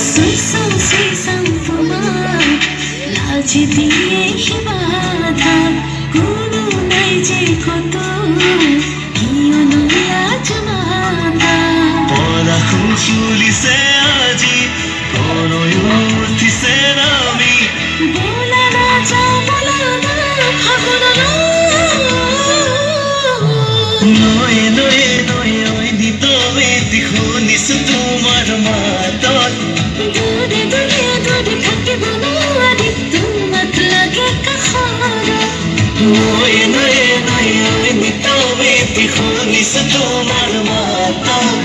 সুইসাম তোমার লাজি দিয়ে বাধা কোনো নাই যে কত কিয় লাজ মানা পলাশু ফুলিছে আজি কৰণয় উঠিছে নামি বোলা ৰাজা বোলা ফাগুন নয়ে নয়ে নয়ে ঐ দিতমে শুনিছো তোমাৰ মাতত দূৰে দূৰে দূৰে থাকিব নোৱাৰি তোমাক লাগে কাষৰত নয়ে নয়ে নয়ে ঐ দিতমে শুনিছো তোমাৰ মাতত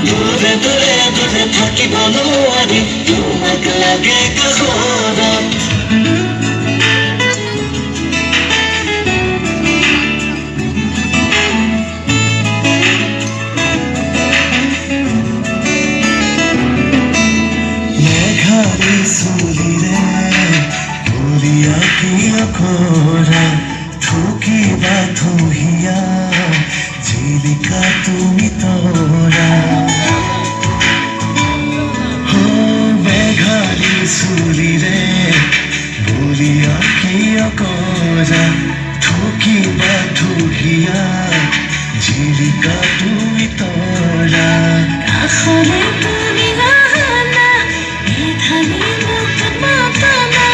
দূৰে দূৰে দূৰে থাকিব নোৱাৰি তোমাক লাগে কাষৰত চুলিৰে ভৰিয়া কিয় কৰা ঠুকিবা থহিয়া জিলিকা তুমি তৰা মেঘালী চুলিৰে ভৰিয়া কিয় কৰা ঠুকিবা থহিয়া জিলিকা তুমি তৰা কাষৰে তুমি নাহানা মেধালী মোক মাতানা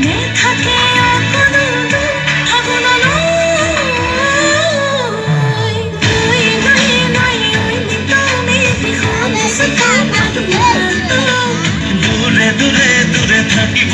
নেথাকে অকণো ফাগুনলৈ দূৰে দূৰে দূৰে থাকিব